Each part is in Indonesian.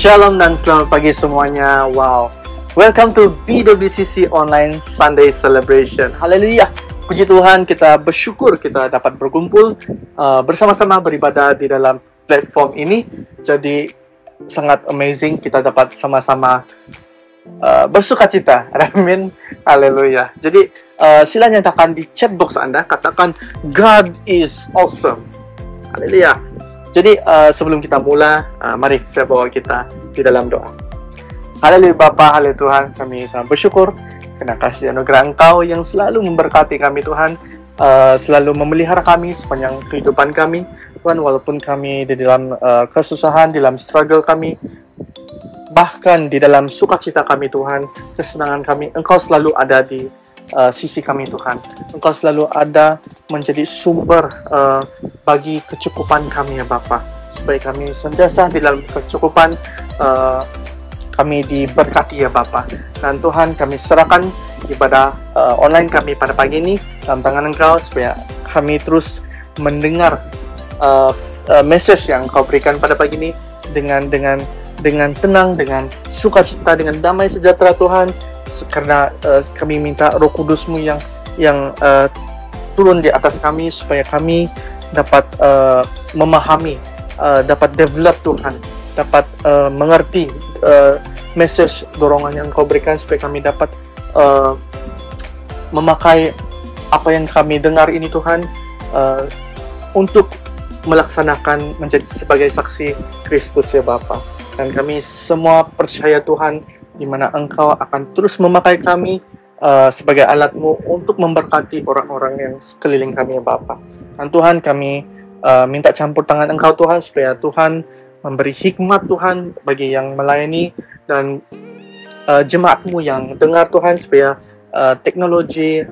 Shalom dan selamat pagi semuanya. Wow, welcome to BWCC Online Sunday Celebration. Haleluya. Puji Tuhan, kita bersyukur kita dapat berkumpul bersama-sama beribadah di dalam platform ini. Jadi sangat amazing kita dapat sama-sama bersukacita. Amin. Haleluya. Jadi sila nyatakan di chat box Anda, katakan God is awesome. Haleluya. Jadi sebelum kita mula, mari saya bawa kita di dalam doa. Haleluya Bapa, haleluya Tuhan, kami sangat bersyukur karena kasih anugerah Engkau yang selalu memberkati kami Tuhan, selalu memelihara kami sepanjang kehidupan kami Tuhan, walaupun kami di dalam kesusahan, di dalam struggle kami, bahkan di dalam sukacita kami Tuhan, kesenangan kami, Engkau selalu ada di sisi kami Tuhan. Engkau selalu ada menjadi sumber bagi kecukupan kami ya Bapa, supaya kami sentiasa di dalam kecukupan, kami diberkati ya Bapa. Dan Tuhan, kami serahkan ibadah online kami pada pagi ini dalam tangan Engkau, supaya kami terus mendengar message yang Engkau berikan pada pagi ini dengan tenang, dengan sukacita, dengan damai sejahtera Tuhan. Karena kami minta Roh Kudus-Mu yang turun di atas kami, supaya kami dapat memahami, dapat develop Tuhan, dapat mengerti message dorongan yang Kau berikan, supaya kami dapat memakai apa yang kami dengar ini Tuhan, untuk melaksanakan menjadi sebagai saksi Kristus ya Bapa. Dan kami semua percaya Tuhan, di mana Engkau akan terus memakai kami sebagai alat-Mu untuk memberkati orang-orang yang sekeliling kami ya Bapa. Dan Tuhan, kami minta campur tangan Engkau Tuhan, supaya Tuhan memberi hikmat Tuhan bagi yang melayani, dan jemaat-Mu yang dengar Tuhan, supaya teknologi,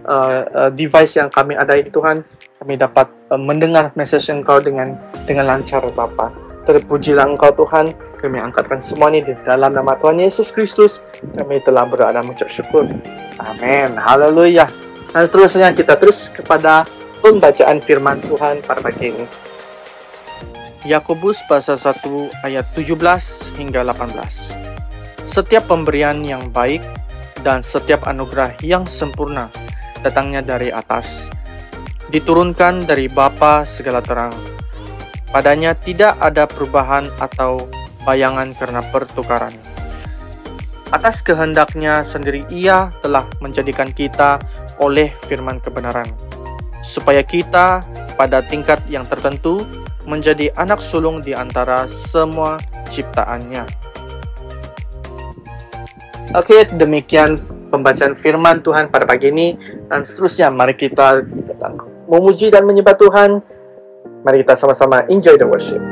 device yang kami ada ini Tuhan, kami dapat mendengar message Engkau dengan lancar Bapa. Terpujilah Engkau Tuhan, kami angkatkan semua ini di dalam nama Tuhan Yesus Kristus. Kami telah berdoa dan mengucap syukur. Amin. Haleluya. Dan seterusnya kita terus kepada pembacaan firman Tuhan pada pagi ini. Yakobus pasal 1 ayat 17 hingga 18. Setiap pemberian yang baik dan setiap anugerah yang sempurna datangnya dari atas, diturunkan dari Bapa segala terang. Padanya tidak ada perubahan atau bayangan karena pertukaran. Atas kehendaknya sendiri Ia telah menjadikan kita oleh firman kebenaran, supaya kita pada tingkat yang tertentu menjadi anak sulung di antara semua ciptaannya. Oke, demikian pembacaan firman Tuhan pada pagi ini. Dan seterusnya mari kita memuji dan menyembah Tuhan. Mari kita sama-sama enjoy the worship.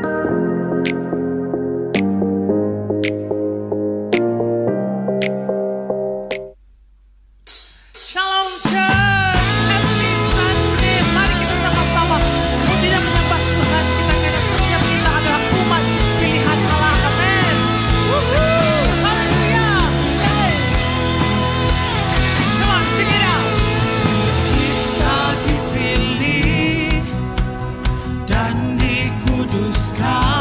Shalom Church, every Sunday, mari kita sama-sama memuji dan menyembah Tuhan kita, karena setiap kita adalah umat pilihan Allah. Amin. Haleluya. Hey. Come on, sing it out. Kita dipilih dan dikuduskan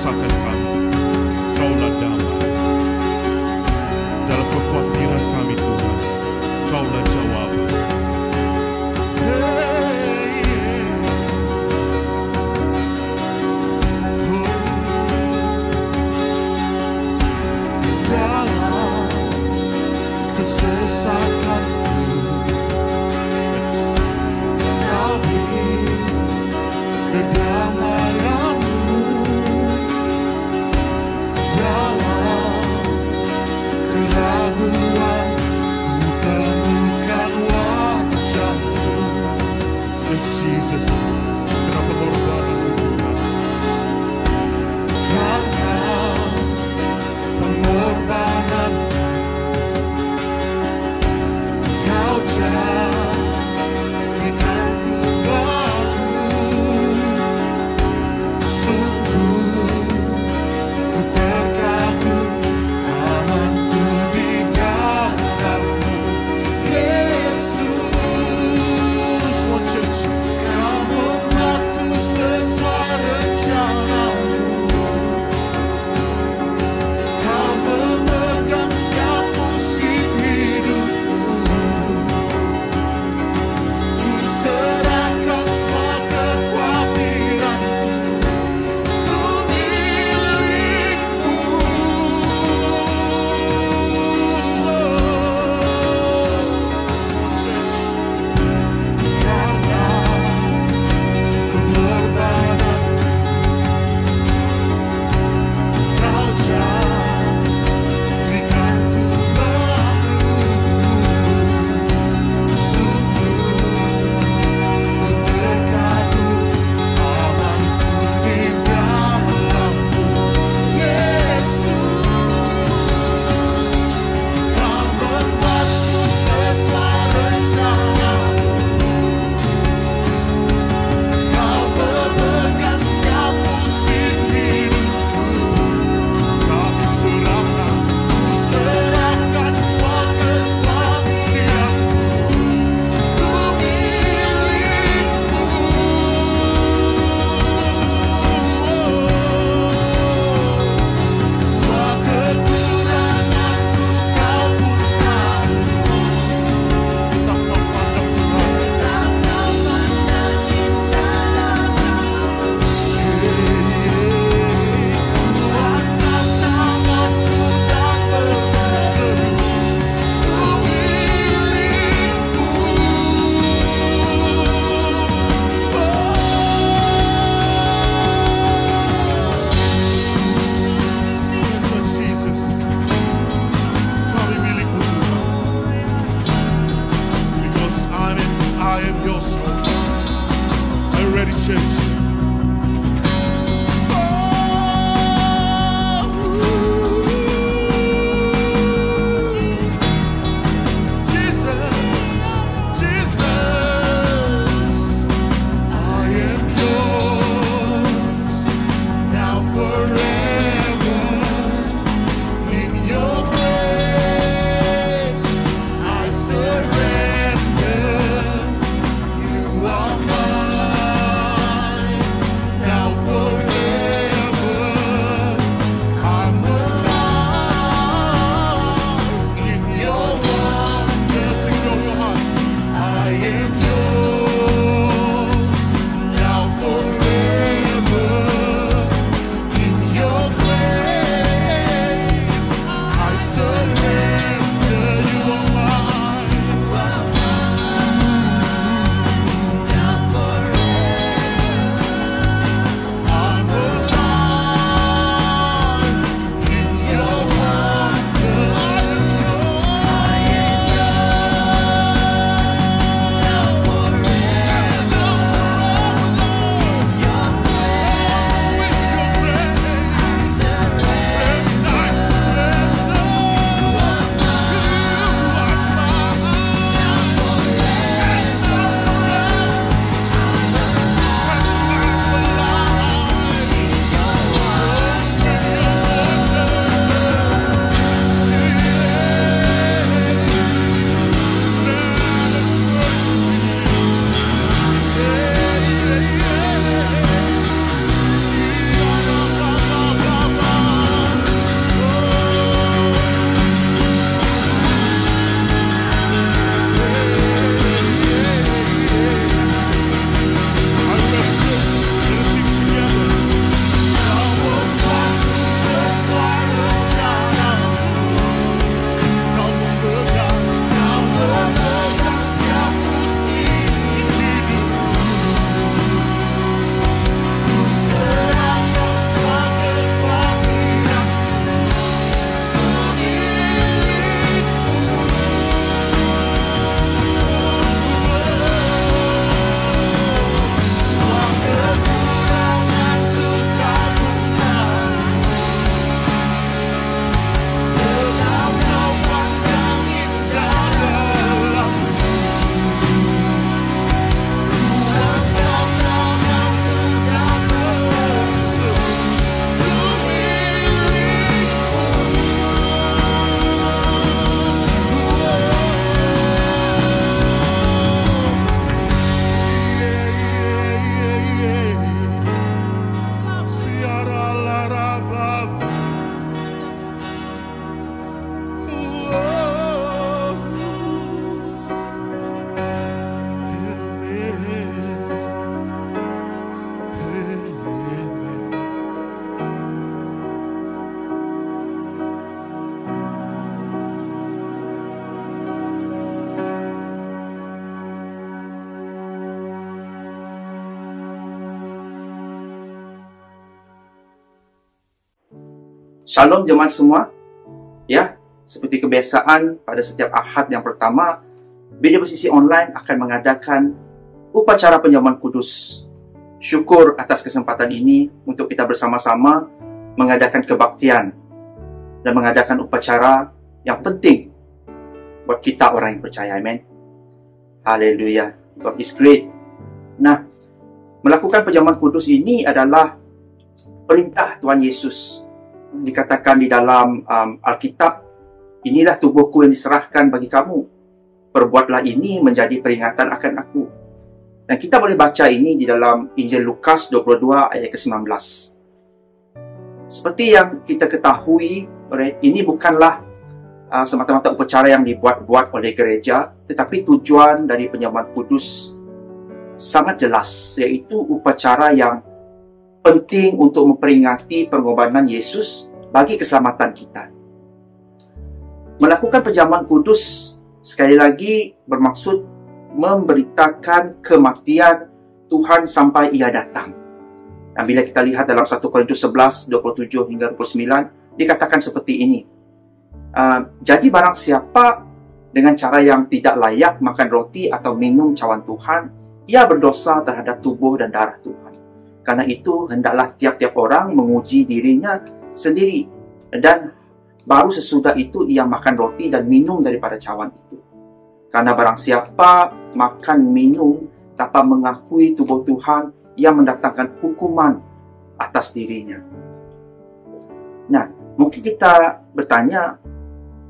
rasakan kami, Kaulah damai. Dalam kekhawatiran kami Tuhan, Kaulah jawaban. Dalam kesesakanku, Kau beri kedamaian-Mu. Dalam keraguan, ku temukan wajah-Mu. Yes, Jesus, karena pengorbanan-Mu Tuhan. Karena pengorbanan Kau jadikanku baru. Shalom jemaat semua. Ya, seperti kebiasaan pada setiap Ahad yang pertama, Bida Bersisi Online akan mengadakan upacara penjamuan kudus. Syukur atas kesempatan ini untuk kita bersama-sama mengadakan kebaktian dan mengadakan upacara yang penting buat kita orang yang percaya. Amen. Haleluya. God is great. Nah, melakukan penjamuan kudus ini adalah perintah Tuhan Yesus. Dikatakan di dalam Alkitab, inilah tubuhku yang diserahkan bagi kamu. Perbuatlah ini menjadi peringatan akan aku. Dan kita boleh baca ini di dalam Injil Lukas 22 ayat ke-19. Seperti yang kita ketahui, ini bukanlah semata-mata upacara yang dibuat-buat oleh gereja, tetapi tujuan dari penjamuan kudus sangat jelas, yaitu upacara yang penting untuk memperingati pengorbanan Yesus bagi keselamatan kita. Melakukan penjamuan kudus sekali lagi bermaksud memberitakan kematian Tuhan sampai Ia datang. Dan bila kita lihat dalam 1 Korintus 11, 27 hingga 29, dikatakan seperti ini. Jadi barang siapa dengan cara yang tidak layak makan roti atau minum cawan Tuhan, ia berdosa terhadap tubuh dan darah Tuhan. Karena itu, hendaklah tiap-tiap orang menguji dirinya sendiri. Dan baru sesudah itu ia makan roti dan minum daripada cawan itu. Karena barang siapa makan minum tanpa mengakui tubuh Tuhan, ia mendatangkan hukuman atas dirinya. Nah, mungkin kita bertanya,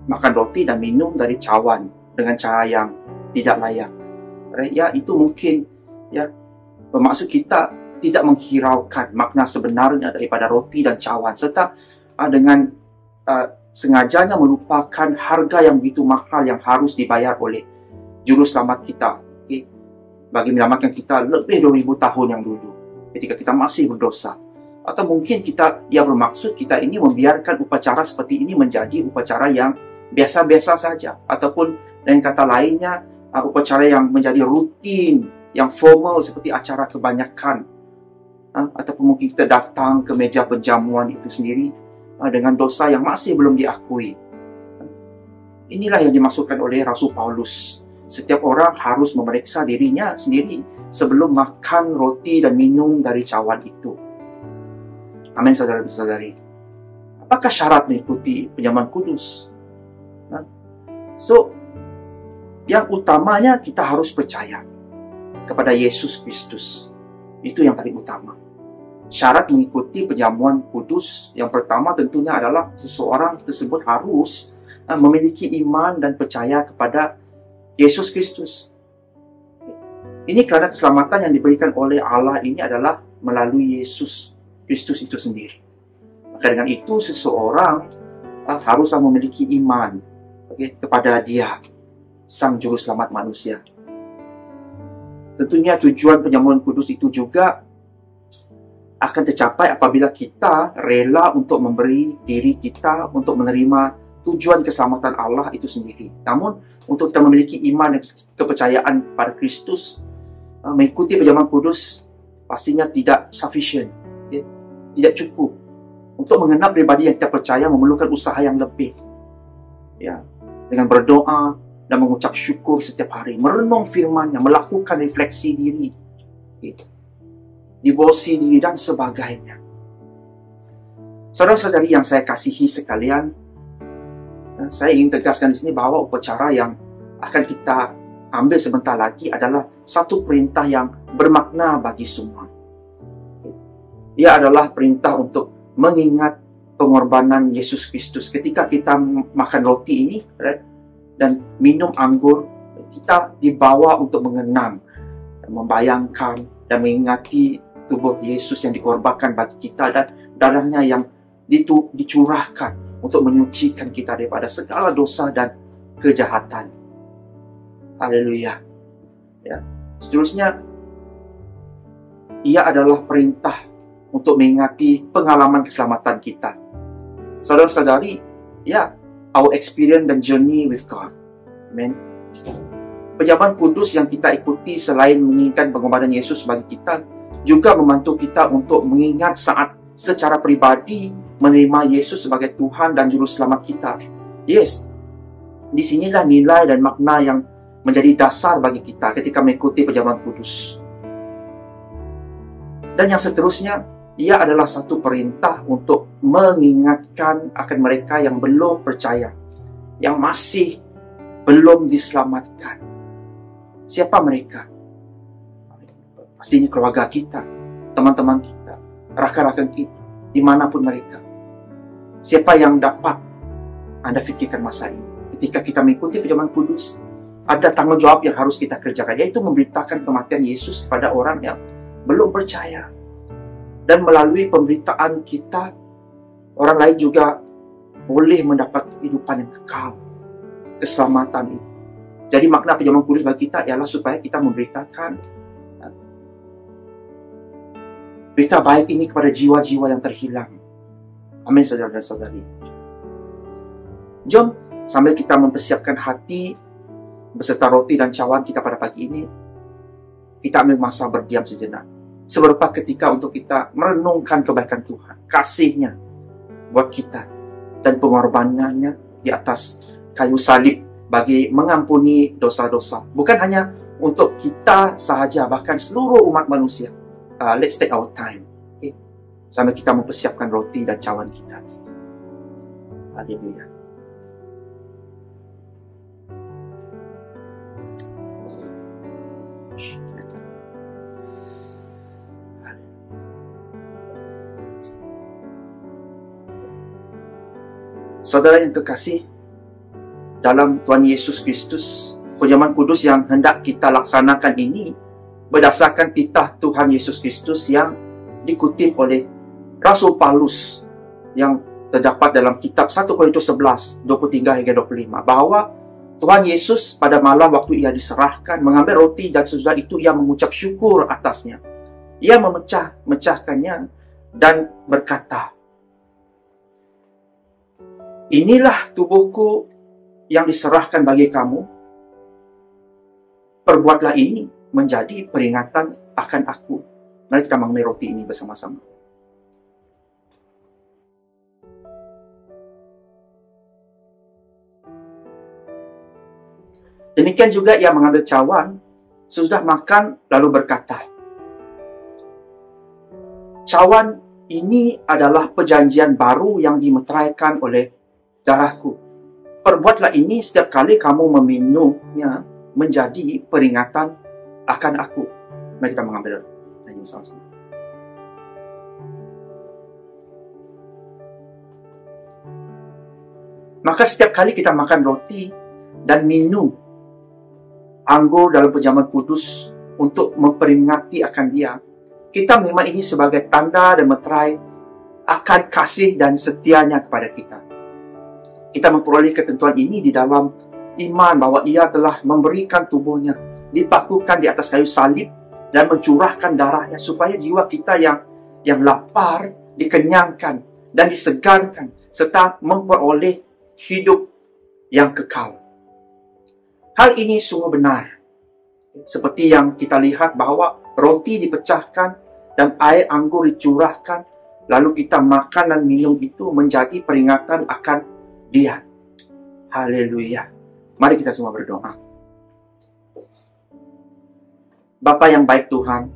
makan roti dan minum dari cawan dengan cara yang tidak layak. Ya, itu mungkin ya bermaksud kita tidak menghiraukan makna sebenarnya daripada roti dan cawan, serta dengan sengajanya melupakan harga yang begitu mahal yang harus dibayar oleh Juru Selamat kita, bagi menyelamatkan kita lebih 2000 tahun yang dulu ketika kita masih berdosa. Atau mungkin kita, bermaksud kita ini membiarkan upacara seperti ini menjadi upacara yang biasa-biasa saja, ataupun dengan kata lainnya upacara yang menjadi rutin, yang formal seperti acara kebanyakan, ataupun mungkin kita datang ke meja penjamuan itu sendiri dengan dosa yang masih belum diakui. Inilah yang dimaksudkan oleh Rasul Paulus. Setiap orang harus memeriksa dirinya sendiri sebelum makan roti dan minum dari cawan itu. Amin, saudara-saudari. Apakah syarat mengikuti penjamuan kudus? So, yang utamanya kita harus percaya kepada Yesus Kristus. Itu yang paling utama. Syarat mengikuti penjamuan kudus yang pertama tentunya adalah seseorang tersebut harus memiliki iman dan percaya kepada Yesus Kristus. Ini kerana keselamatan yang diberikan oleh Allah ini adalah melalui Yesus Kristus itu sendiri. Maka dengan itu seseorang haruslah memiliki iman kepada Dia, Sang Juru Selamat manusia. Tentunya tujuan penjamuan kudus itu juga akan tercapai apabila kita rela untuk memberi diri kita untuk menerima tujuan keselamatan Allah itu sendiri. Namun, untuk kita memiliki iman dan kepercayaan pada Kristus, mengikuti penjamuan kudus pastinya tidak sufficient, tidak cukup. Untuk mengenal pribadi yang kita percaya memerlukan usaha yang lebih. Dengan berdoa dan mengucap syukur setiap hari, merenung firman-Nya, melakukan refleksi diri, devosi diri dan sebagainya. Saudara-saudari yang saya kasihi sekalian, saya ingin tegaskan di sini bahwa upacara yang akan kita ambil sebentar lagi adalah satu perintah yang bermakna bagi semua. Ia adalah perintah untuk mengingat pengorbanan Yesus Kristus. Ketika kita makan roti ini dan minum anggur, kita dibawa untuk mengenang, membayangkan dan mengingati tubuh Yesus yang dikorbankan bagi kita dan darahnya yang dicurahkan untuk menyucikan kita daripada segala dosa dan kejahatan. Haleluya. Seterusnya, ia adalah perintah untuk mengingati pengalaman keselamatan kita. Saudara-saudari, our experience dan journey with God. Amen. Penjamuan kudus yang kita ikuti selain mengingatkan pengorbanan Yesus bagi kita, juga membantu kita untuk mengingat saat secara pribadi menerima Yesus sebagai Tuhan dan Juru Selamat kita. Yes, disinilah nilai dan makna yang menjadi dasar bagi kita ketika mengikuti perjamuan kudus. Dan yang seterusnya, ia adalah satu perintah untuk mengingatkan akan mereka yang belum percaya, yang masih belum diselamatkan. Siapa mereka? Pastinya keluarga kita, teman-teman kita, rakan-rakan kita, dimanapun mereka. Siapa yang dapat Anda fikirkan masa ini? Ketika kita mengikuti perjamuan kudus, ada tanggung jawab yang harus kita kerjakan, yaitu memberitakan kematian Yesus kepada orang yang belum percaya. Dan melalui pemberitaan kita, orang lain juga boleh mendapat kehidupan yang kekal, keselamatan itu. Jadi makna perjamuan kudus bagi kita ialah supaya kita memberitakan berita baik ini kepada jiwa-jiwa yang terhilang. Amin, saudara dan saudari. Jom, sambil kita mempersiapkan hati beserta roti dan cawan kita pada pagi ini, kita ambil masa berdiam sejenak. Seberapa ketika untuk kita merenungkan kebaikan Tuhan, kasih-Nya buat kita, dan pengorbanannya di atas kayu salib bagi mengampuni dosa-dosa. Bukan hanya untuk kita sahaja, bahkan seluruh umat manusia. Let's take our time. Okay? Sambil kita mempersiapkan roti dan cawan kita. Haleluya. Saudara yang terkasih, dalam Tuhan Yesus Kristus, perjamuan kudus yang hendak kita laksanakan ini berdasarkan titah Tuhan Yesus Kristus yang dikutip oleh Rasul Paulus yang terdapat dalam kitab 1 Korintus 11, 23 hingga 25, bahwa Tuhan Yesus pada malam waktu ia diserahkan mengambil roti dan sesudah itu ia mengucap syukur atasnya. Ia memecahkannya dan berkata, "Inilah tubuhku yang diserahkan bagi kamu. Perbuatlah ini menjadi peringatan akan aku." Mari kita mengambil roti ini bersama-sama. Demikian juga ia mengambil cawan, sesudah makan lalu berkata, "Cawan ini adalah perjanjian baru yang dimeteraikan oleh darahku. Perbuatlah ini setiap kali kamu meminumnya menjadi peringatan akan aku." Mari kita mengambil ini bersama-sama. Maka setiap kali kita makan roti dan minum anggur dalam perjamuan kudus untuk memperingati akan Dia, kita menerima ini sebagai tanda dan meterai akan kasih dan setianya kepada kita. Kita memperoleh ketentuan ini di dalam iman bahwa Ia telah memberikan tubuhnya, dipakukan di atas kayu salib dan mencurahkan darahnya supaya jiwa kita yang lapar dikenyangkan dan disegarkan serta memperoleh hidup yang kekal. Hal ini sungguh benar. Seperti yang kita lihat bahwa roti dipecahkan dan air anggur dicurahkan, lalu kita makan dan minum itu menjadi peringatan akan Dia. Haleluya. Mari kita semua berdoa. Bapa yang baik Tuhan,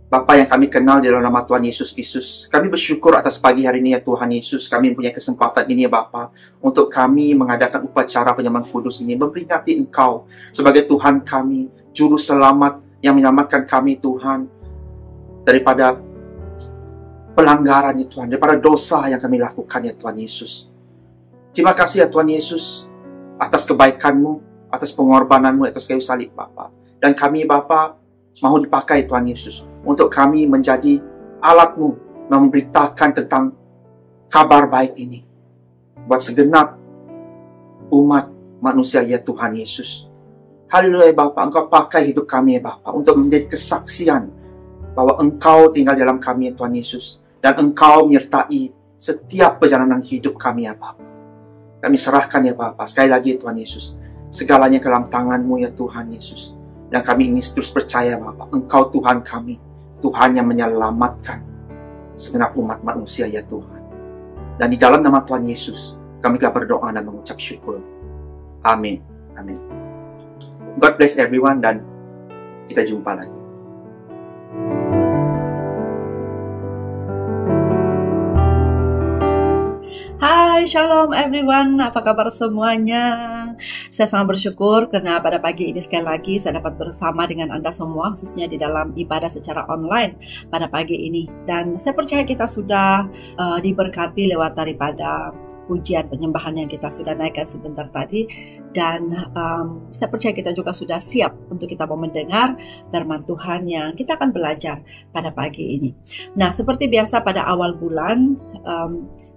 Bapa yang kami kenal di dalam nama Tuhan Yesus Kristus, kami bersyukur atas pagi hari ini ya Tuhan Yesus. Kami punya kesempatan ini ya Bapa, untuk kami mengadakan upacara perjamuan kudus ini, memperingati Engkau sebagai Tuhan kami, Juru Selamat yang menyelamatkan kami Tuhan daripada pelanggaran ya Tuhan, daripada dosa yang kami lakukan ya Tuhan Yesus. Terima kasih ya Tuhan Yesus atas kebaikan-Mu, atas pengorbanan-Mu atas kayu salib Bapa. Dan kami Bapa mau dipakai Tuhan Yesus untuk kami menjadi alat-Mu memberitakan tentang kabar baik ini buat segenap umat manusia ya Tuhan Yesus. Haleluya Bapa, Engkau pakai hidup kami ya Bapa untuk menjadi kesaksian bahwa Engkau tinggal dalam kami ya Tuhan Yesus, dan Engkau menyertai setiap perjalanan hidup kami ya Bapa. Kami serahkan ya Bapa, sekali lagi ya Tuhan Yesus, segalanya ke dalam tangan-Mu ya Tuhan Yesus. Dan kami ingin terus percaya Bapa, Engkau Tuhan kami, Tuhan yang menyelamatkan segenap umat manusia ya Tuhan. Dan di dalam nama Tuhan Yesus, kami telah berdoa dan mengucap syukur. Amin. Amin. God bless everyone dan kita jumpa lagi. Hai, shalom everyone, apa kabar semuanya? Saya sangat bersyukur karena pada pagi ini sekali lagi saya dapat bersama dengan Anda semua, khususnya di dalam ibadah secara online pada pagi ini. Dan saya percaya kita sudah diberkati lewat daripada pujian penyembahan yang kita sudah naikkan sebentar tadi. Dan saya percaya kita juga sudah siap untuk kita mau mendengar firman Tuhan yang kita akan belajar pada pagi ini. Nah, seperti biasa pada awal bulan,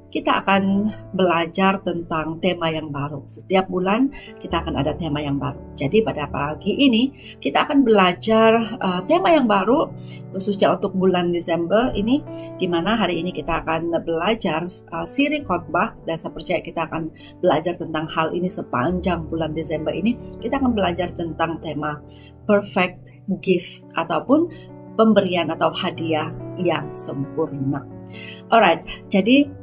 kita akan belajar tentang tema yang baru. Setiap bulan kita akan ada tema yang baru. Jadi pada pagi ini kita akan belajar tema yang baru khususnya untuk bulan Desember ini, di mana hari ini kita akan belajar siri khotbah, dan saya percaya kita akan belajar tentang hal ini sepanjang bulan Desember ini. Kita akan belajar tentang tema perfect gift ataupun pemberian atau hadiah yang sempurna. Alright, jadi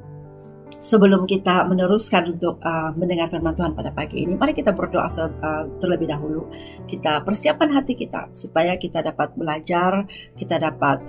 sebelum kita meneruskan untuk mendengar firman Tuhan pada pagi ini, mari kita berdoa terlebih dahulu. Kita persiapkan hati kita supaya kita dapat belajar, kita dapat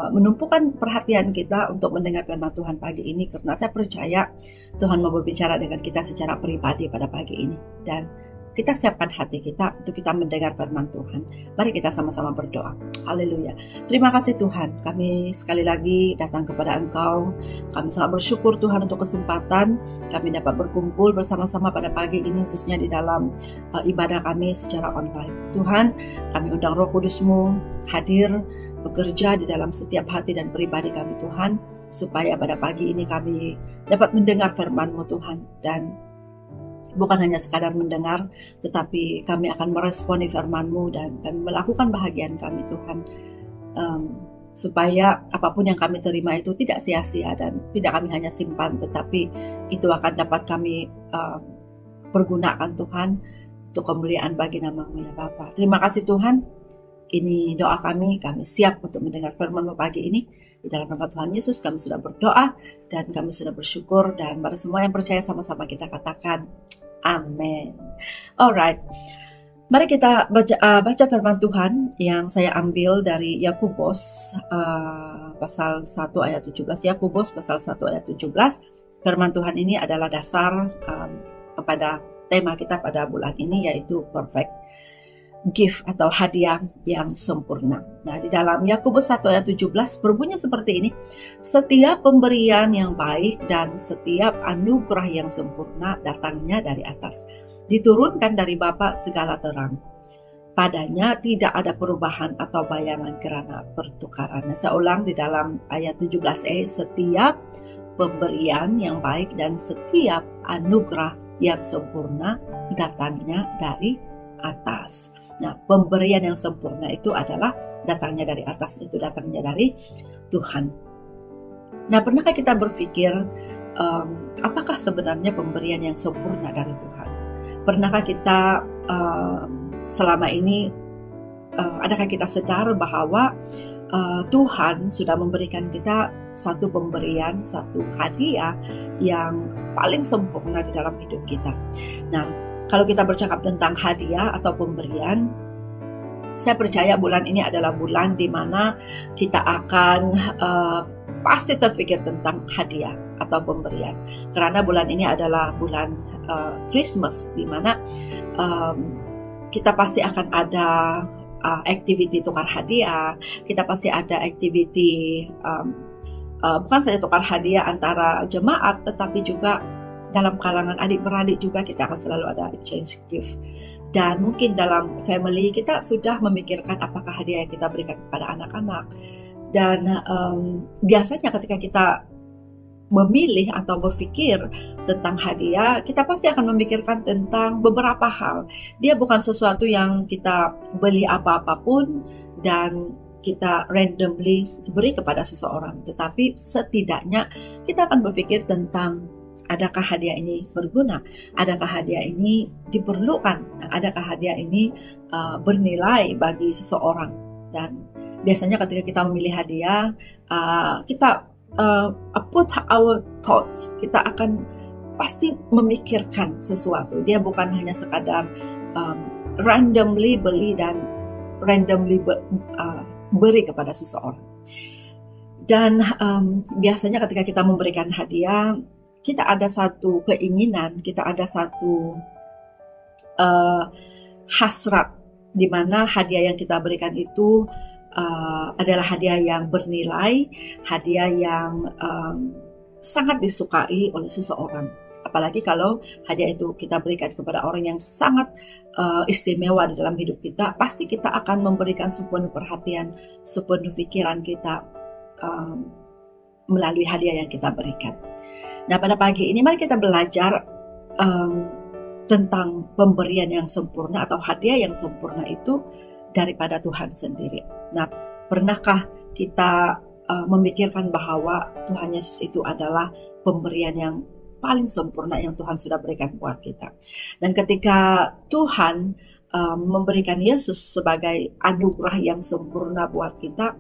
menumpukan perhatian kita untuk mendengar firman Tuhan pagi ini, karena saya percaya Tuhan mau berbicara dengan kita secara pribadi pada pagi ini. Dan kita siapkan hati kita untuk kita mendengar firman Tuhan. Mari kita sama-sama berdoa. Haleluya. Terima kasih Tuhan, kami sekali lagi datang kepada Engkau. Kami sangat bersyukur Tuhan untuk kesempatan kami dapat berkumpul bersama-sama pada pagi ini, khususnya di dalam ibadah kami secara online. Tuhan, kami undang Roh Kudus-Mu hadir, bekerja di dalam setiap hati dan pribadi kami Tuhan, supaya pada pagi ini kami dapat mendengar firman-Mu Tuhan, dan bukan hanya sekadar mendengar, tetapi kami akan meresponi firman-Mu dan kami melakukan bahagian kami Tuhan, supaya apapun yang kami terima itu tidak sia-sia dan tidak kami hanya simpan, tetapi itu akan dapat kami pergunakan Tuhan untuk kemuliaan bagi nama-Mu ya Bapa. Terima kasih Tuhan, ini doa kami siap untuk mendengar firman-Mu pagi ini. Di dalam nama Tuhan Yesus kami sudah berdoa dan kami sudah bersyukur, dan pada semua yang percaya sama-sama kita katakan amin. Alright, mari kita baca firman Tuhan yang saya ambil dari Yakobus pasal 1 ayat 17. Yakobus pasal 1 ayat 17. Firman Tuhan ini adalah dasar kepada tema kita pada bulan ini, yaitu perfect gift atau hadiah yang sempurna. Nah, di dalam Yakobus 1 ayat 17 berbunyi seperti ini: setiap pemberian yang baik dan setiap anugerah yang sempurna datangnya dari atas, diturunkan dari Bapa segala terang. Padanya tidak ada perubahan atau bayangan kerana pertukaran. Nah, saya ulang di dalam ayat 17e, setiap pemberian yang baik dan setiap anugerah yang sempurna datangnya dari atas. Nah, pemberian yang sempurna itu adalah datangnya dari atas, itu datangnya dari Tuhan. Nah, pernahkah kita berpikir apakah sebenarnya pemberian yang sempurna dari Tuhan? Pernahkah kita selama ini adakah kita sadar bahwa Tuhan sudah memberikan kita satu pemberian, satu hadiah yang paling sempurna di dalam hidup kita. Nah, kalau kita bercakap tentang hadiah atau pemberian, saya percaya bulan ini adalah bulan di mana kita akan pasti terpikir tentang hadiah atau pemberian. Karena bulan ini adalah bulan Christmas, di mana kita pasti akan ada activity tukar hadiah. Kita pasti ada activity bukan saja tukar hadiah antara jemaat, tetapi juga dalam kalangan adik-beradik juga kita akan selalu ada exchange gift. Dan mungkin dalam family kita sudah memikirkan apakah hadiah yang kita berikan kepada anak-anak. Dan biasanya ketika kita memilih atau berpikir tentang hadiah, kita pasti akan memikirkan tentang beberapa hal. Dia bukan sesuatu yang kita beli apa-apapun dan kita randomly beri kepada seseorang, tetapi setidaknya kita akan berpikir tentang adakah hadiah ini berguna, adakah hadiah ini diperlukan, adakah hadiah ini bernilai bagi seseorang. Dan biasanya ketika kita memilih hadiah, kita put our thoughts, kita akan pasti memikirkan sesuatu. Dia bukan hanya sekadar randomly beli dan randomly beri kepada seseorang. Dan biasanya ketika kita memberikan hadiah, kita ada satu keinginan, kita ada satu hasrat, di mana hadiah yang kita berikan itu adalah hadiah yang bernilai, hadiah yang sangat disukai oleh seseorang. Apalagi kalau hadiah itu kita berikan kepada orang yang sangat istimewa di dalam hidup kita, pasti kita akan memberikan sepenuh perhatian, sepenuh pikiran kita melalui hadiah yang kita berikan. Nah, pada pagi ini mari kita belajar tentang pemberian yang sempurna atau hadiah yang sempurna itu daripada Tuhan sendiri. Nah, pernahkah kita memikirkan bahwa Tuhan Yesus itu adalah pemberian yang paling sempurna yang Tuhan sudah berikan buat kita. Dan ketika Tuhan memberikan Yesus sebagai anugerah yang sempurna buat kita,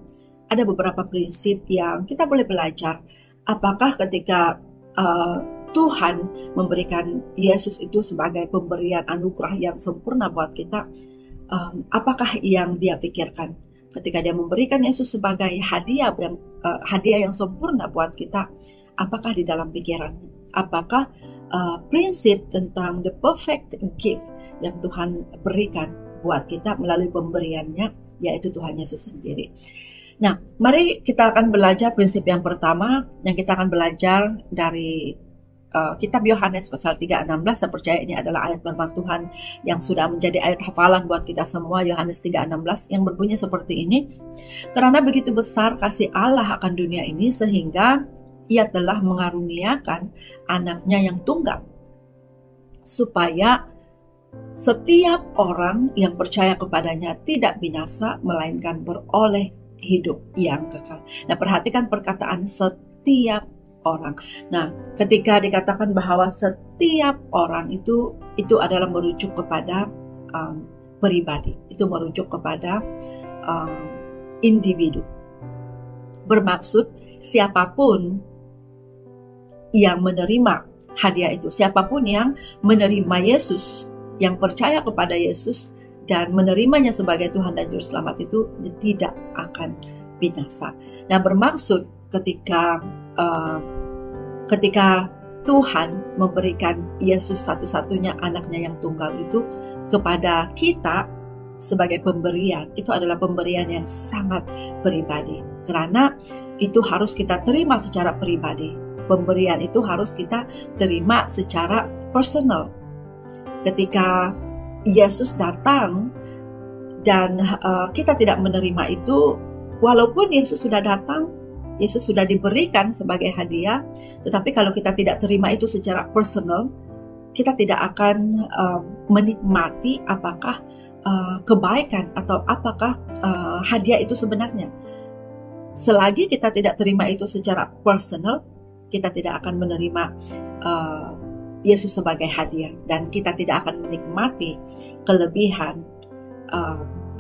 ada beberapa prinsip yang kita boleh belajar. Apakah ketika Tuhan memberikan Yesus itu sebagai pemberian anugerah yang sempurna buat kita, apakah yang dia pikirkan ketika dia memberikan Yesus sebagai hadiah yang sempurna buat kita? Apakah di dalam pikirannya? Apakah prinsip tentang the perfect gift yang Tuhan berikan buat kita melalui pemberiannya, yaitu Tuhan Yesus sendiri? Nah, mari kita akan belajar prinsip yang pertama, yang kita akan belajar dari kitab Yohanes pasal 3:16. Saya percaya ini adalah ayat firman Tuhan yang sudah menjadi ayat hafalan buat kita semua. Yohanes 3:16 yang berbunyi seperti ini. Karena begitu besar kasih Allah akan dunia ini sehingga Ia telah mengaruniakan anaknya yang tunggal, supaya setiap orang yang percaya kepadanya tidak binasa, melainkan beroleh hidup yang kekal. Nah, perhatikan perkataan setiap orang. Nah, ketika dikatakan bahwa setiap orang itu adalah merujuk kepada pribadi, itu merujuk kepada individu. Bermaksud siapapun yang menerima hadiah itu, siapapun yang menerima Yesus, yang percaya kepada Yesus dan menerimanya sebagai Tuhan dan Juru Selamat itu tidak akan binasa. Nah, bermaksud ketika Tuhan memberikan Yesus satu-satunya anaknya yang tunggal itu kepada kita sebagai pemberian, itu adalah pemberian yang sangat pribadi. Karena itu harus kita terima secara pribadi. Pemberian itu harus kita terima secara personal. Ketika Yesus datang dan kita tidak menerima itu, walaupun Yesus sudah datang, Yesus sudah diberikan sebagai hadiah, tetapi kalau kita tidak terima itu secara personal, kita tidak akan menikmati apakah kebaikan atau apakah hadiah itu sebenarnya. Selagi kita tidak terima itu secara personal, kita tidak akan menerima Yesus sebagai hadiah, dan kita tidak akan menikmati kelebihan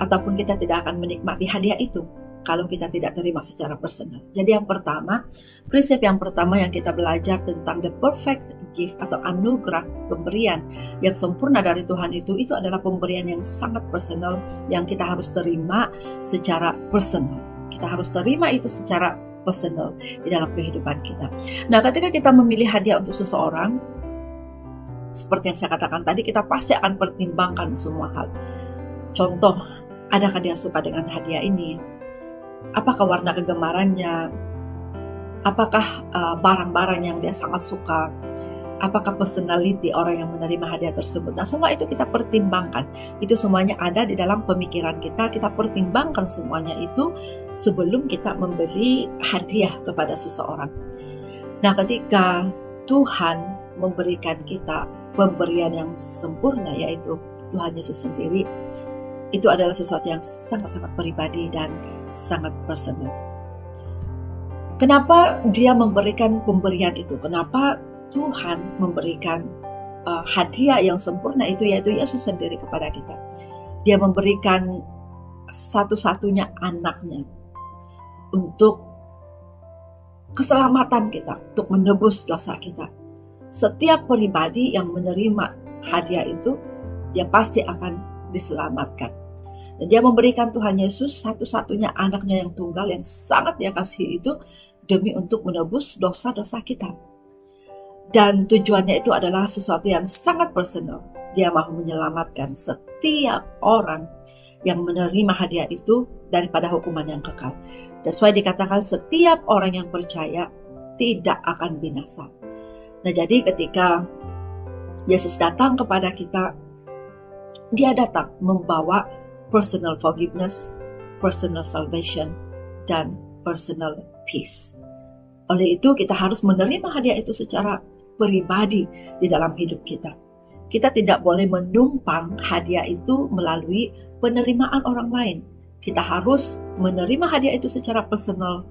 ataupun kita tidak akan menikmati hadiah itu kalau kita tidak terima secara personal. Jadi yang pertama, prinsip yang pertama yang kita belajar tentang the perfect gift atau anugerah pemberian yang sempurna dari Tuhan itu adalah pemberian yang sangat personal yang kita harus terima secara personal. Kita harus terima itu secara personal di dalam kehidupan kita. Nah, ketika kita memilih hadiah untuk seseorang, seperti yang saya katakan tadi, kita pasti akan pertimbangkan semua hal. Contoh, adakah dia suka dengan hadiah ini? Apakah warna kegemarannya? Apakah barang-barang yang dia sangat suka? Apakah personality orang yang menerima hadiah tersebut? Nah, semua itu kita pertimbangkan. Itu semuanya ada di dalam pemikiran kita. Kita pertimbangkan semuanya itu sebelum kita memberi hadiah kepada seseorang. Nah, ketika Tuhan memberikan kita pemberian yang sempurna, yaitu Tuhan Yesus sendiri, itu adalah sesuatu yang sangat-sangat pribadi dan sangat personal. Kenapa dia memberikan pemberian itu? Kenapa Tuhan memberikan hadiah yang sempurna itu, yaitu Yesus sendiri kepada kita? Dia memberikan satu-satunya anaknya untuk keselamatan kita, untuk menebus dosa kita. Setiap pribadi yang menerima hadiah itu, dia pasti akan diselamatkan. Dan dia memberikan Tuhan Yesus satu-satunya anaknya yang tunggal yang sangat dia kasihi itu demi untuk menebus dosa-dosa kita. Dan tujuannya itu adalah sesuatu yang sangat personal. Dia mau menyelamatkan setiap orang yang menerima hadiah itu daripada hukuman yang kekal. That's why dikatakan setiap orang yang percaya tidak akan binasa. Nah, jadi ketika Yesus datang kepada kita, dia datang membawa personal forgiveness, personal salvation, dan personal peace. Oleh itu kita harus menerima hadiah itu secara pribadi di dalam hidup kita. Kita tidak boleh menumpang hadiah itu melalui penerimaan orang lain. Kita harus menerima hadiah itu secara personal,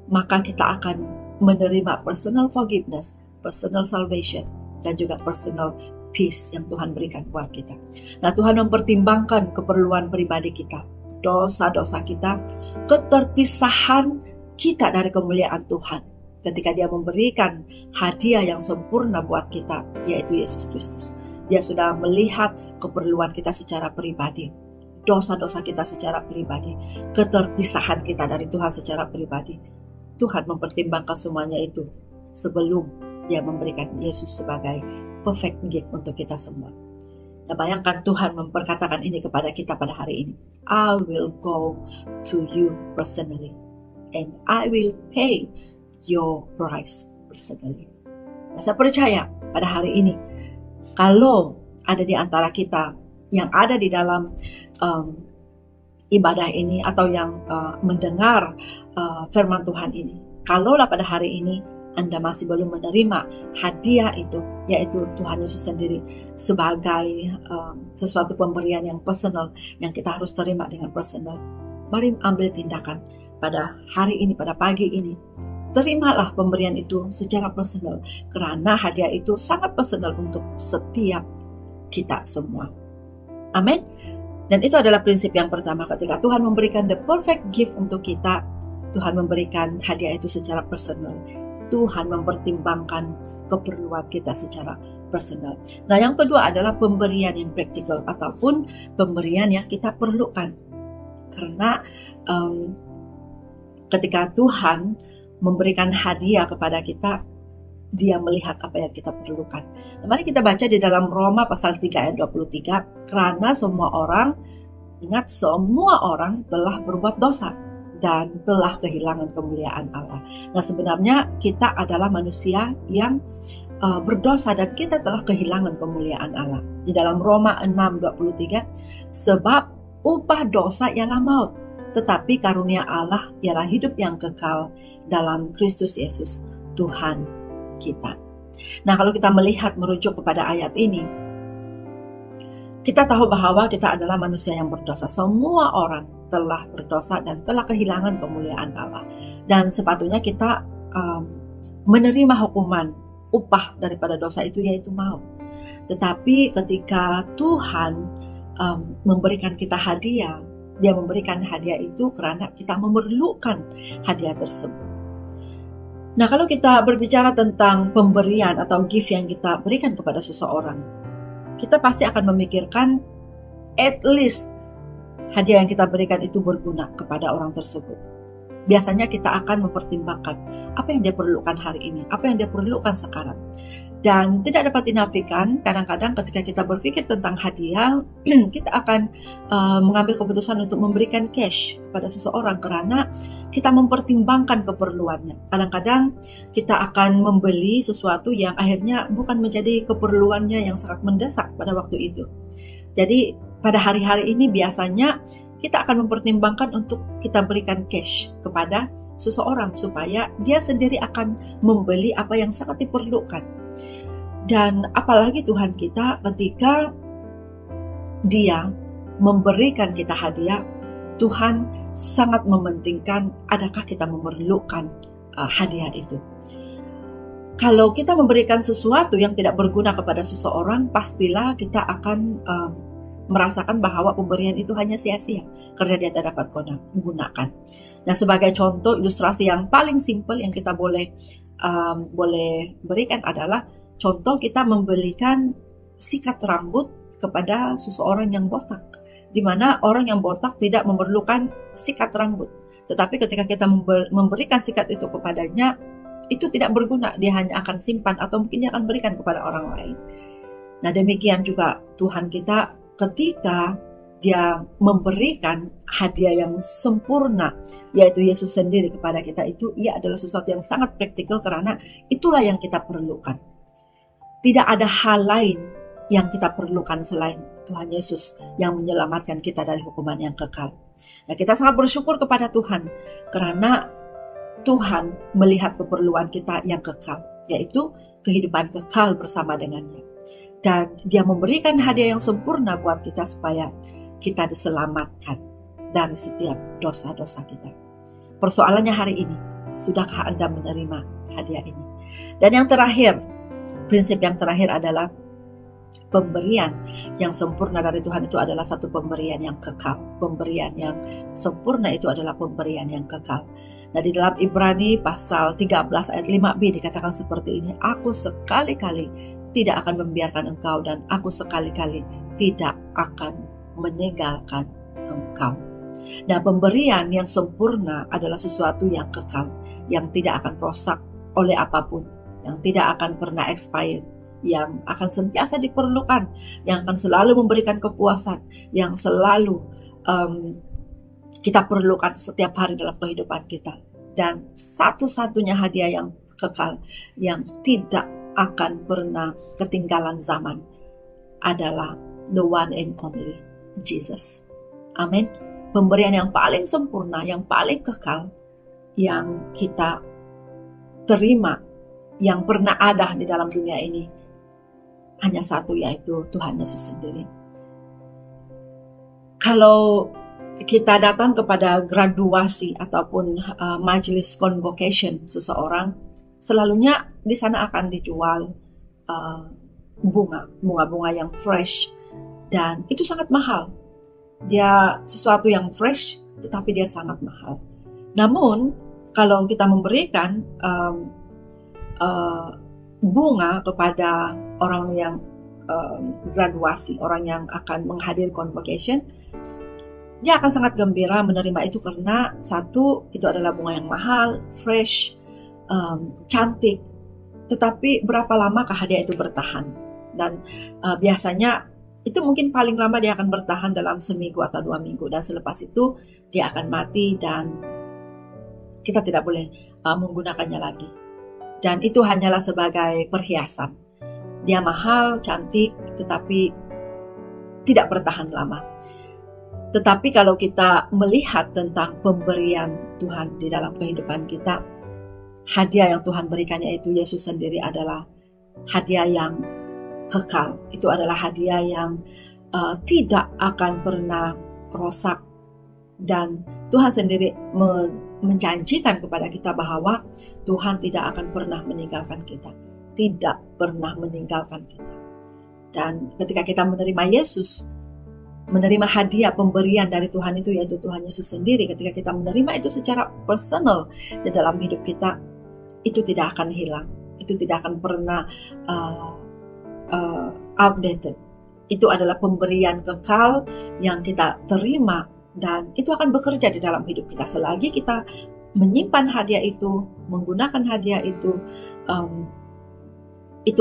maka kita akan menerima personal forgiveness, personal salvation, dan juga personal peace yang Tuhan berikan buat kita. Nah, Tuhan mempertimbangkan keperluan pribadi kita, dosa-dosa kita, keterpisahan kita dari kemuliaan Tuhan. Ketika dia memberikan hadiah yang sempurna buat kita, yaitu Yesus Kristus. Dia sudah melihat keperluan kita secara pribadi, dosa-dosa kita secara pribadi, keterpisahan kita dari Tuhan secara pribadi. Tuhan mempertimbangkan semuanya itu sebelum dia memberikan Yesus sebagai perfect gift untuk kita semua. Nah, bayangkan Tuhan memperkatakan ini kepada kita pada hari ini. I will go to you personally and I will pay your price personally. Nah, saya percaya pada hari ini, kalau ada di antara kita yang ada di dalam ibadah ini atau yang mendengar firman Tuhan ini, kalaulah pada hari ini Anda masih belum menerima hadiah itu, yaitu Tuhan Yesus sendiri sebagai sesuatu pemberian yang personal, yang kita harus terima dengan personal, mari ambil tindakan pada hari ini, pada pagi ini. Terimalah pemberian itu secara personal, karena hadiah itu sangat personal untuk setiap kita semua. Amin. Dan itu adalah prinsip yang pertama, ketika Tuhan memberikan the perfect gift untuk kita, Tuhan memberikan hadiah itu secara personal. Tuhan mempertimbangkan keperluan kita secara personal. Nah, yang kedua adalah pemberian yang praktikal ataupun pemberian yang kita perlukan. Karena ketika Tuhan memberikan hadiah kepada kita, dia melihat apa yang kita perlukan. Nah, mari kita baca di dalam Roma pasal 3 ayat 23. Karena semua orang, ingat, semua orang telah berbuat dosa dan telah kehilangan kemuliaan Allah. Nah, sebenarnya kita adalah manusia yang berdosa dan kita telah kehilangan kemuliaan Allah. Di dalam Roma 6:23, sebab upah dosa ialah maut, tetapi karunia Allah ialah hidup yang kekal dalam Kristus Yesus Tuhan kita. Nah, kalau kita melihat merujuk kepada ayat ini, kita tahu bahwa kita adalah manusia yang berdosa. Semua orang telah berdosa dan telah kehilangan kemuliaan Allah. Dan sepatutnya kita menerima hukuman, upah daripada dosa itu, yaitu maut. Tetapi ketika Tuhan memberikan kita hadiah, dia memberikan hadiah itu karena kita memerlukan hadiah tersebut. Nah, kalau kita berbicara tentang pemberian atau gift yang kita berikan kepada seseorang, kita pasti akan memikirkan at least hadiah yang kita berikan itu berguna kepada orang tersebut. Biasanya kita akan mempertimbangkan apa yang dia perlukan hari ini, apa yang dia perlukan sekarang. Dan tidak dapat dinafikan, kadang-kadang ketika kita berpikir tentang hadiah, kita akan mengambil keputusan untuk memberikan cash pada seseorang karena kita mempertimbangkan keperluannya. Kadang-kadang kita akan membeli sesuatu yang akhirnya bukan menjadi keperluannya yang sangat mendesak pada waktu itu. Jadi pada hari-hari ini biasanya kita akan mempertimbangkan untuk kita berikan cash kepada seseorang supaya dia sendiri akan membeli apa yang sangat diperlukan. Dan apalagi Tuhan kita ketika dia memberikan kita hadiah, Tuhan sangat mementingkan adakah kita memerlukan hadiah itu. Kalau kita memberikan sesuatu yang tidak berguna kepada seseorang, pastilah kita akan merasakan bahwa pemberian itu hanya sia-sia karena dia tidak dapat menggunakan. Nah, sebagai contoh ilustrasi yang paling simpel yang kita boleh berikan adalah contoh kita membelikan sikat rambut kepada seseorang yang botak, di mana orang yang botak tidak memerlukan sikat rambut, tetapi ketika kita memberikan sikat itu kepadanya, itu tidak berguna, dia hanya akan simpan atau mungkin dia akan berikan kepada orang lain. Nah, demikian juga Tuhan kita ketika dia memberikan hadiah yang sempurna, yaitu Yesus sendiri kepada kita, itu ia adalah sesuatu yang sangat praktikal karena itulah yang kita perlukan. Tidak ada hal lain yang kita perlukan selain Tuhan Yesus yang menyelamatkan kita dari hukuman yang kekal. Nah, kita sangat bersyukur kepada Tuhan karena Tuhan melihat keperluan kita yang kekal, yaitu kehidupan kekal bersama dengannya. Dan dia memberikan hadiah yang sempurna buat kita supaya kita diselamatkan dari setiap dosa-dosa kita. Persoalannya hari ini, sudahkah Anda menerima hadiah ini? Dan yang terakhir, prinsip yang terakhir adalah pemberian yang sempurna dari Tuhan itu adalah satu pemberian yang kekal. Pemberian yang sempurna itu adalah pemberian yang kekal. Nah, di dalam Ibrani pasal 13 ayat 5b dikatakan seperti ini, aku sekali-kali tidak akan membiarkan engkau dan aku sekali-kali tidak akan meninggalkan engkau. Nah, pemberian yang sempurna adalah sesuatu yang kekal, yang tidak akan rusak oleh apapun, yang tidak akan pernah expired, yang akan sentiasa diperlukan, yang akan selalu memberikan kepuasan, yang selalu kita perlukan setiap hari dalam kehidupan kita. Dan satu-satunya hadiah yang kekal, yang tidak akan pernah ketinggalan zaman adalah the one and only Jesus. Amin. Pemberian yang paling sempurna, yang paling kekal, yang kita terima, yang pernah ada di dalam dunia ini, hanya satu, yaitu Tuhan Yesus sendiri. Kalau kita datang kepada graduasi ataupun majelis convocation seseorang, selalunya di sana akan dijual bunga-bunga yang fresh, dan itu sangat mahal. Dia sesuatu yang fresh, tetapi dia sangat mahal. Namun kalau kita memberikan bunga kepada orang yang graduasi, orang yang akan menghadiri convocation, dia akan sangat gembira menerima itu karena satu, itu adalah bunga yang mahal, fresh, cantik. Tetapi berapa lamakah hadiah itu bertahan? Dan biasanya itu mungkin paling lama dia akan bertahan dalam seminggu atau 2 minggu, dan selepas itu dia akan mati dan kita tidak boleh menggunakannya lagi. Dan itu hanyalah sebagai perhiasan. Dia mahal, cantik, tetapi tidak bertahan lama. Tetapi kalau kita melihat tentang pemberian Tuhan di dalam kehidupan kita, hadiah yang Tuhan berikan yaitu Yesus sendiri adalah hadiah yang kekal. Itu adalah hadiah yang tidak akan pernah rusak. Dan Tuhan sendiri menjanjikan kepada kita bahwa Tuhan tidak akan pernah meninggalkan kita. Tidak pernah meninggalkan kita. Dan ketika kita menerima Yesus, menerima hadiah pemberian dari Tuhan itu, yaitu Tuhan Yesus sendiri, ketika kita menerima itu secara personal di dalam hidup kita, itu tidak akan hilang. Itu tidak akan pernah outdated. Itu adalah pemberian kekal yang kita terima, dan itu akan bekerja di dalam hidup kita selagi kita menyimpan hadiah itu, menggunakan hadiah itu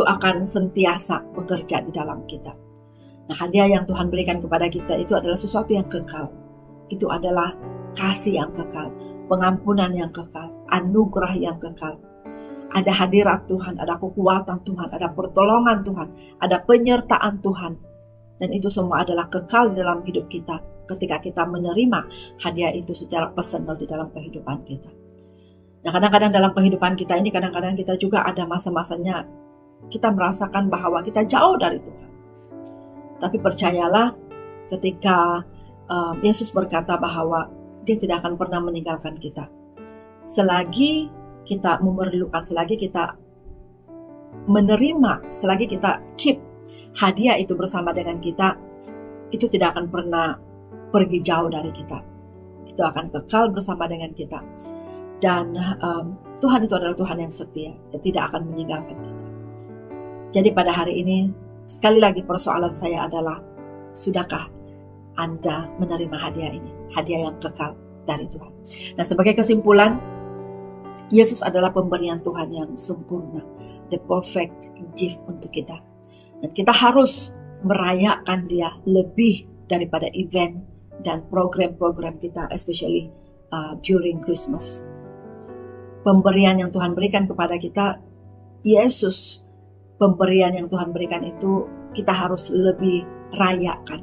akan sentiasa bekerja di dalam kita. Nah, hadiah yang Tuhan berikan kepada kita itu adalah sesuatu yang kekal. Itu adalah kasih yang kekal, pengampunan yang kekal, anugerah yang kekal. Ada hadirat Tuhan, ada kekuatan Tuhan, ada pertolongan Tuhan, ada penyertaan Tuhan. Dan itu semua adalah kekal di dalam hidup kita ketika kita menerima hadiah itu secara personal di dalam kehidupan kita. Nah, kadang-kadang dalam kehidupan kita ini, kadang-kadang kita juga ada masa-masanya kita merasakan bahwa kita jauh dari Tuhan. Tapi percayalah, ketika Yesus berkata bahwa Dia tidak akan pernah meninggalkan kita. Selagi kita memerlukan, selagi kita menerima, selagi kita keep hadiah itu bersama dengan kita, itu tidak akan pernah pergi jauh dari kita. Itu akan kekal bersama dengan kita. Dan Tuhan itu adalah Tuhan yang setia, dan tidak akan meninggalkan kita. Jadi pada hari ini, sekali lagi persoalan saya adalah, sudahkah Anda menerima hadiah ini? Hadiah yang kekal dari Tuhan. Nah, sebagai kesimpulan, Yesus adalah pemberian Tuhan yang sempurna, the perfect gift untuk kita. Dan kita harus merayakan Dia lebih daripada event dan program-program kita, especially during Christmas. Pemberian yang Tuhan berikan kepada kita, Yesus, pemberian yang Tuhan berikan itu kita harus lebih rayakan.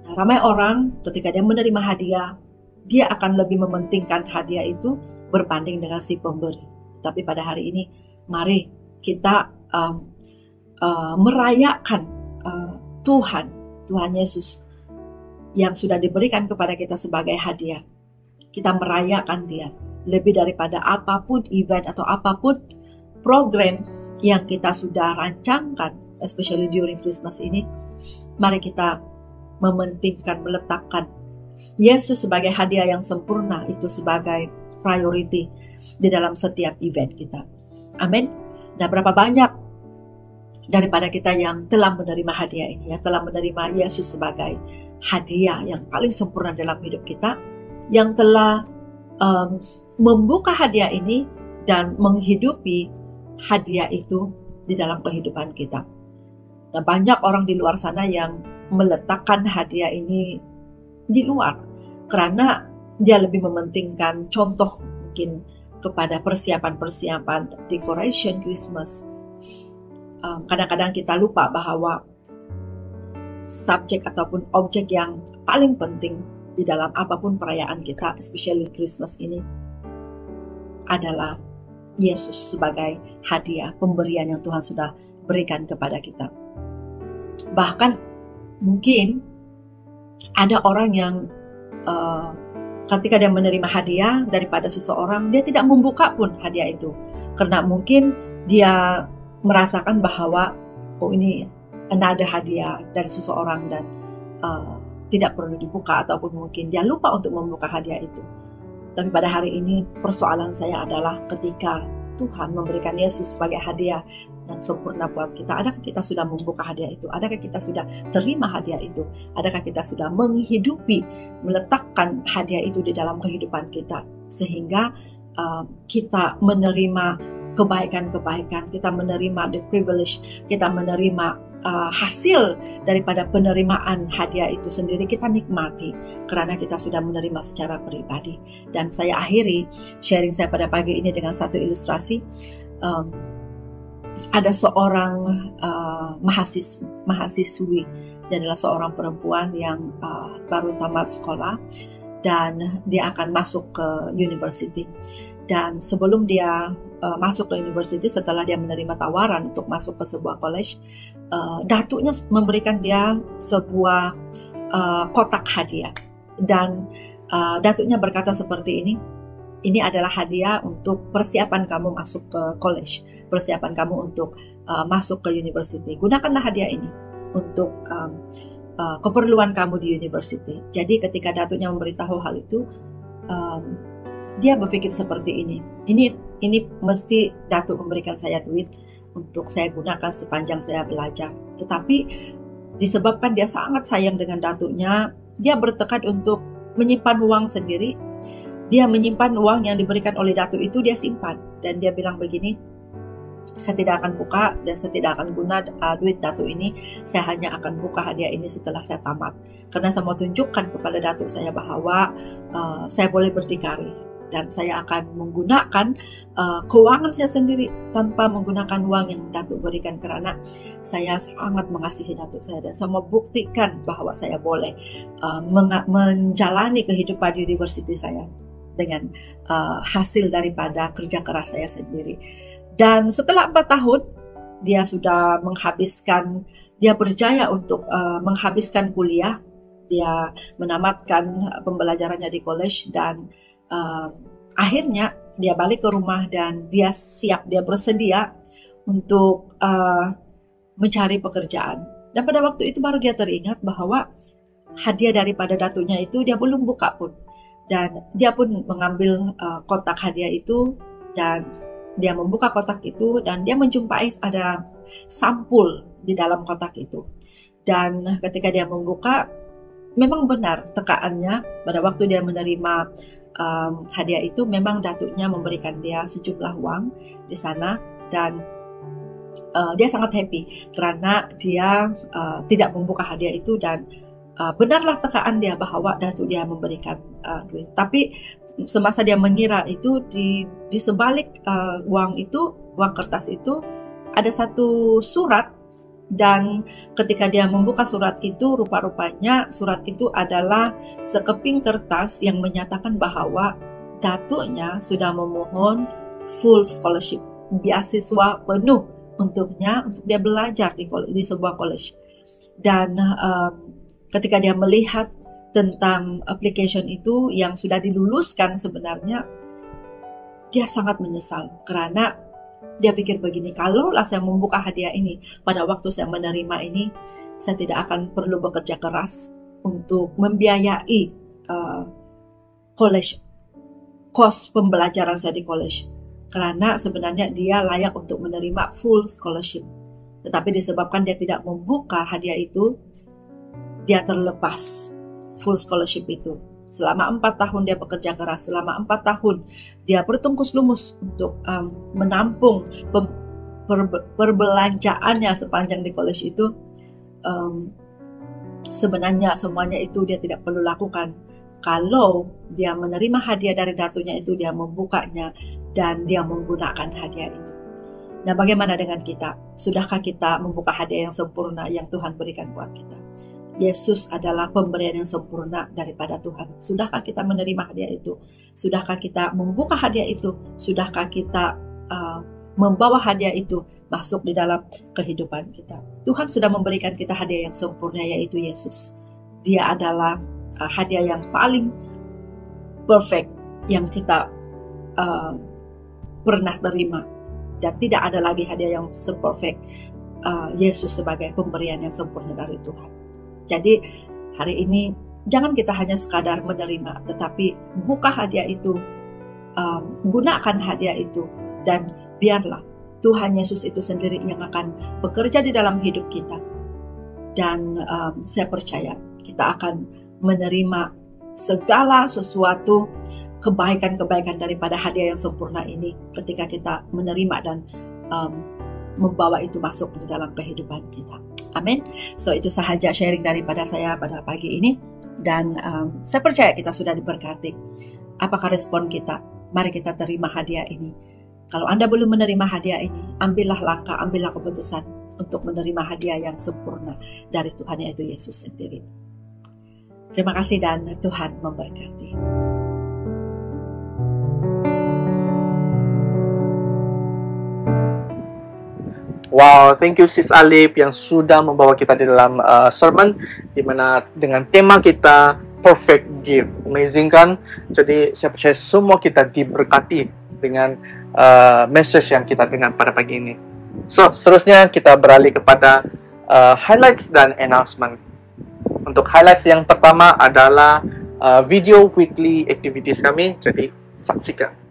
Nah, ramai orang ketika dia menerima hadiah, dia akan lebih mementingkan hadiah itu berbanding dengan si pemberi. Tapi pada hari ini, mari kita merayakan Tuhan Yesus yang sudah diberikan kepada kita sebagai hadiah. Kita merayakan Dia lebih daripada apapun event atau apapun program yang kita sudah rancangkan, especially during Christmas ini. Mari kita mementingkan, meletakkan Yesus sebagai hadiah yang sempurna, itu sebagai priority di dalam setiap event kita. Amin. Nah, berapa banyak daripada kita yang telah menerima hadiah ini, yang telah menerima Yesus sebagai hadiah yang paling sempurna dalam hidup kita, yang telah membuka hadiah ini dan menghidupi hadiah itu di dalam kehidupan kita. Nah, banyak orang di luar sana yang meletakkan hadiah ini di luar karena dia lebih mementingkan contoh mungkin kepada persiapan-persiapan decoration Christmas. Kadang-kadang kita lupa bahwa subjek ataupun objek yang paling penting di dalam apapun perayaan kita, especially Christmas ini, adalah Yesus sebagai hadiah, pemberian yang Tuhan sudah berikan kepada kita. Bahkan mungkin ada orang yang ketika dia menerima hadiah daripada seseorang, dia tidak membuka pun hadiah itu. Karena mungkin dia merasakan bahwa, oh ini another hadiah dari seseorang dan tidak perlu dibuka, ataupun mungkin dia lupa untuk membuka hadiah itu. Tapi pada hari ini persoalan saya adalah ketika Tuhan memberikan Yesus sebagai hadiah yang sempurna buat kita, adakah kita sudah membuka hadiah itu? Adakah kita sudah terima hadiah itu? Adakah kita sudah menghidupi, meletakkan hadiah itu di dalam kehidupan kita, sehingga kita menerima kebaikan-kebaikan, kita menerima the privilege, kita menerima hasil daripada penerimaan hadiah itu sendiri, kita nikmati karena kita sudah menerima secara pribadi. Dan saya akhiri sharing saya pada pagi ini dengan satu ilustrasi. Ada seorang mahasiswi, dan adalah seorang perempuan yang baru tamat sekolah dan dia akan masuk ke university. Dan sebelum dia masuk ke university, setelah dia menerima tawaran untuk masuk ke sebuah college, datuknya memberikan dia sebuah kotak hadiah. Dan datuknya berkata seperti ini adalah hadiah untuk persiapan kamu masuk ke college, persiapan kamu untuk masuk ke university. Gunakanlah hadiah ini untuk keperluan kamu di university. Jadi ketika datuknya memberitahu hal itu, dia berpikir seperti ini mesti datuk memberikan saya duit untuk saya gunakan sepanjang saya belajar. Tetapi disebabkan dia sangat sayang dengan datuknya, dia bertekad untuk menyimpan uang sendiri. Dia menyimpan uang yang diberikan oleh datuk itu, dia simpan. Dan dia bilang begini, saya tidak akan buka dan saya tidak akan guna duit datuk ini. Saya hanya akan buka hadiah ini setelah saya tamat. Karena saya mau tunjukkan kepada datuk saya bahwa saya boleh berdikari. Dan saya akan menggunakan keuangan saya sendiri tanpa menggunakan uang yang datuk berikan, karena saya sangat mengasihi datuk saya dan saya mau buktikan bahwa saya boleh menjalani kehidupan di university saya dengan hasil daripada kerja keras saya sendiri. Dan setelah 4 tahun dia sudah dia berjaya untuk menghabiskan kuliah, dia menamatkan pembelajarannya di college, dan akhirnya dia balik ke rumah dan dia bersedia untuk mencari pekerjaan. Dan pada waktu itu baru dia teringat bahwa hadiah daripada datuknya itu dia belum buka pun. Dan dia pun mengambil kotak hadiah itu dan dia membuka kotak itu dan dia menjumpai ada sampul di dalam kotak itu. Dan ketika dia membuka, memang benar tekaannya pada waktu dia menerima hadiah itu, memang datuknya memberikan dia sejumlah uang di sana dan dia sangat happy karena dia tidak membuka hadiah itu dan benarlah tekaan dia bahwa datuk dia memberikan duit. Tapi semasa dia mengira itu di sebalik uang kertas itu ada satu surat, dan ketika dia membuka surat itu, rupa-rupanya surat itu adalah sekeping kertas yang menyatakan bahwa datuknya sudah memohon full scholarship, beasiswa penuh untuk dia belajar di sebuah college. Dan ketika dia melihat tentang application itu yang sudah diluluskan, sebenarnya dia sangat menyesal karena dia pikir begini, kalaulah saya membuka hadiah ini pada waktu saya menerima ini, saya tidak akan perlu bekerja keras untuk membiayai college, kos pembelajaran saya di college, karena sebenarnya dia layak untuk menerima full scholarship. Tetapi disebabkan dia tidak membuka hadiah itu, dia terlepas full scholarship itu. Selama 4 tahun dia bekerja keras, selama 4 tahun dia bertungkus lumus untuk menampung perbelanjaannya sepanjang di college itu. Sebenarnya semuanya itu dia tidak perlu lakukan. Kalau dia menerima hadiah dari datuknya itu, dia membukanya dan dia menggunakan hadiah itu. Nah, bagaimana dengan kita? Sudahkah kita membuka hadiah yang sempurna yang Tuhan berikan buat kita? Yesus adalah pemberian yang sempurna daripada Tuhan. Sudahkah kita menerima hadiah itu? Sudahkah kita membuka hadiah itu? Sudahkah kita membawa hadiah itu masuk di dalam kehidupan kita? Tuhan sudah memberikan kita hadiah yang sempurna, yaitu Yesus. Dia adalah hadiah yang paling perfect yang kita pernah terima. Dan tidak ada lagi hadiah yang seperfect Yesus sebagai pemberian yang sempurna dari Tuhan. Jadi hari ini jangan kita hanya sekadar menerima, tetapi buka hadiah itu, gunakan hadiah itu, dan biarlah Tuhan Yesus itu sendiri yang akan bekerja di dalam hidup kita. Dan saya percaya kita akan menerima segala sesuatu kebaikan-kebaikan daripada hadiah yang sempurna ini ketika kita menerima dan membawa itu masuk di dalam kehidupan kita. Amin. So itu sahaja sharing daripada saya pada pagi ini, dan saya percaya kita sudah diberkati. Apakah respon kita? Mari kita terima hadiah ini. Kalau Anda belum menerima hadiah ini, ambillah langkah, ambillah keputusan untuk menerima hadiah yang sempurna dari Tuhan, yaitu Yesus sendiri. Terima kasih dan Tuhan memberkati. Wow, thank you Sis Alif yang sudah membawa kita di dalam sermon di mana dengan tema kita Perfect Gift. Amazing kan? Jadi saya percaya semua kita diberkati dengan message yang kita dengar pada pagi ini. So, seterusnya kita beralih kepada highlights dan announcement. Untuk highlights yang pertama adalah video weekly activities kami. Jadi saksikan.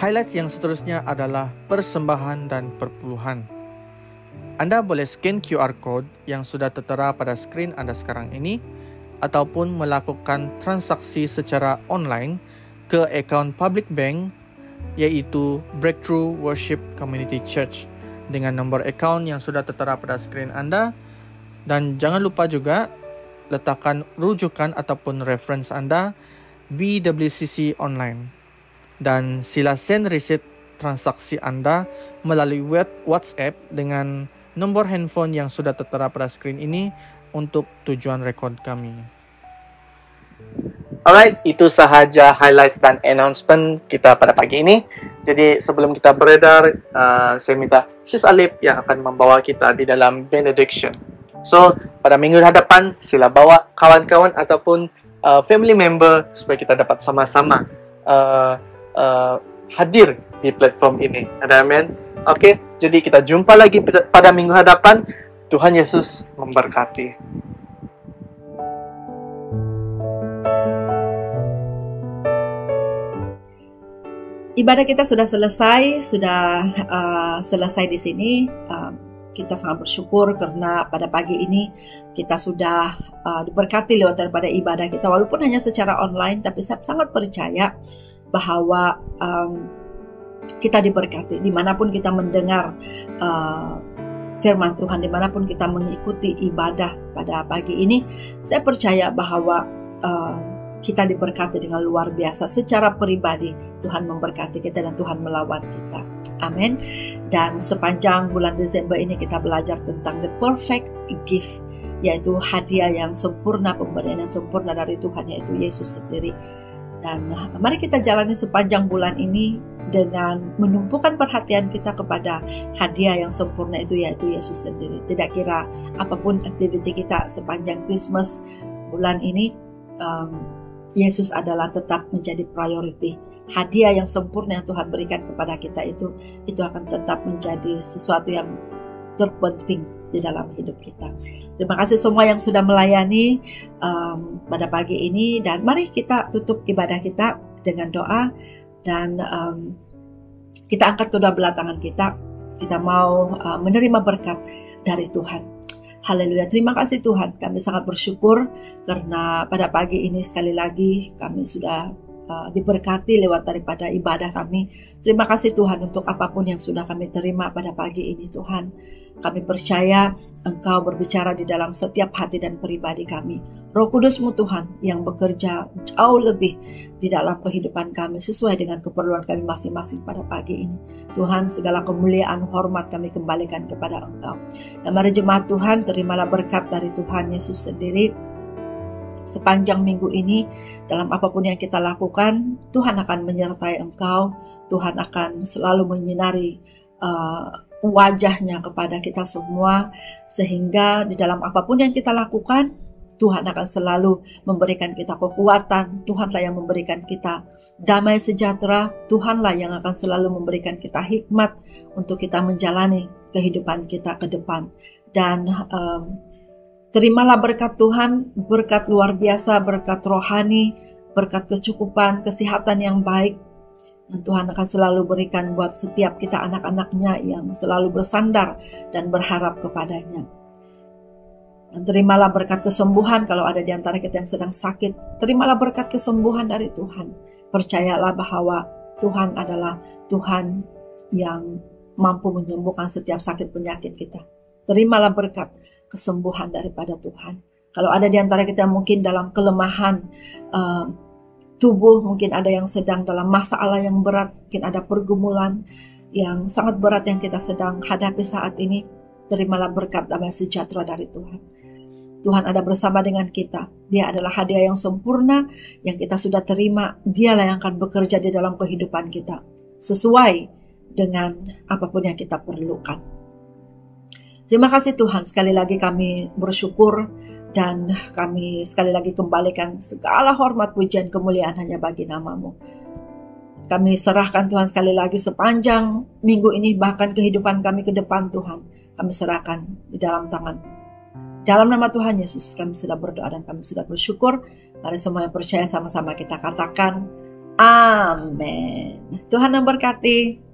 Highlights yang seterusnya adalah persembahan dan perpuluhan. Anda boleh scan QR code yang sudah tertera pada skrin Anda sekarang ini ataupun melakukan transaksi secara online ke akaun public bank yaitu Breakthrough Worship Community Church dengan nombor akaun yang sudah tertera pada skrin Anda, dan jangan lupa juga letakkan rujukan ataupun reference Anda BWCC online. Dan sila send receipt transaksi Anda melalui WhatsApp dengan nomor handphone yang sudah tertera pada screen ini untuk tujuan rekod kami. Alright, itu sahaja highlights dan announcement kita pada pagi ini. Jadi sebelum kita beredar, saya minta Sis Alip yang akan membawa kita di dalam benediction. So, pada minggu hadapan, sila bawa kawan-kawan ataupun family member supaya kita dapat sama-sama hadir di platform ini. Ada amin? Oke, jadi kita jumpa lagi pada minggu hadapan. Tuhan Yesus memberkati. Ibadah kita sudah selesai, selesai di sini. Kita sangat bersyukur karena pada pagi ini kita sudah diberkati lewat daripada ibadah kita, walaupun hanya secara online, tapi saya sangat percaya bahwa kita diberkati dimanapun kita mendengar firman Tuhan, dimanapun kita mengikuti ibadah pada pagi ini. Saya percaya bahwa kita diberkati dengan luar biasa. Secara pribadi Tuhan memberkati kita dan Tuhan melawat kita. Amin. Dan sepanjang bulan Desember ini kita belajar tentang the perfect gift, yaitu hadiah yang sempurna, pemberian yang sempurna dari Tuhan, yaitu Yesus sendiri. Dan mari kita jalani sepanjang bulan ini dengan menumpukan perhatian kita kepada hadiah yang sempurna itu, yaitu Yesus sendiri. Tidak kira apapun aktiviti kita sepanjang Christmas bulan ini, Yesus adalah tetap menjadi priority. Hadiah yang sempurna yang Tuhan berikan kepada kita itu akan tetap menjadi sesuatu yang terpenting di dalam hidup kita. Terima kasih semua yang sudah melayani pada pagi ini, dan mari kita tutup ibadah kita dengan doa, dan kita angkat kedua belah tangan kita. Kita mau menerima berkat dari Tuhan. Haleluya, terima kasih Tuhan, kami sangat bersyukur karena pada pagi ini sekali lagi kami sudah diberkati lewat daripada ibadah kami. Terima kasih Tuhan untuk apapun yang sudah kami terima pada pagi ini Tuhan. Kami percaya Engkau berbicara di dalam setiap hati dan pribadi kami. Roh Kudus-Mu Tuhan yang bekerja jauh lebih di dalam kehidupan kami sesuai dengan keperluan kami masing-masing pada pagi ini. Tuhan, segala kemuliaan, hormat kami kembalikan kepada Engkau. Dan mari jemaat Tuhan, terimalah berkat dari Tuhan Yesus sendiri. Sepanjang minggu ini, dalam apapun yang kita lakukan, Tuhan akan menyertai engkau. Tuhan akan selalu menyinari wajahnya kepada kita semua, sehingga di dalam apapun yang kita lakukan, Tuhan akan selalu memberikan kita kekuatan. Tuhanlah yang memberikan kita damai sejahtera. Tuhanlah yang akan selalu memberikan kita hikmat untuk kita menjalani kehidupan kita ke depan. Dan terimalah berkat Tuhan, berkat luar biasa, berkat rohani, berkat kecukupan, kesehatan yang baik. Dan Tuhan akan selalu berikan buat setiap kita anak-anaknya yang selalu bersandar dan berharap kepadanya. Dan terimalah berkat kesembuhan kalau ada di antara kita yang sedang sakit. Terimalah berkat kesembuhan dari Tuhan. Percayalah bahwa Tuhan adalah Tuhan yang mampu menyembuhkan setiap sakit penyakit kita. Terimalah berkat kesembuhan daripada Tuhan. Kalau ada di antara kita mungkin dalam kelemahan tubuh, mungkin ada yang sedang dalam masalah yang berat, mungkin ada pergumulan yang sangat berat yang kita sedang hadapi saat ini, terimalah berkat damai sejahtera dari Tuhan. Tuhan ada bersama dengan kita. Dia adalah hadiah yang sempurna yang kita sudah terima. Dialah yang akan bekerja di dalam kehidupan kita sesuai dengan apapun yang kita perlukan. Terima kasih Tuhan, sekali lagi kami bersyukur dan kami sekali lagi kembalikan segala hormat, pujian, kemuliaan hanya bagi nama-Mu. Kami serahkan Tuhan sekali lagi sepanjang minggu ini, bahkan kehidupan kami ke depan Tuhan. Kami serahkan di dalam tangan. Dalam nama Tuhan Yesus kami sudah berdoa dan kami sudah bersyukur. Mari semua yang percaya sama-sama kita katakan amin. Tuhan memberkati.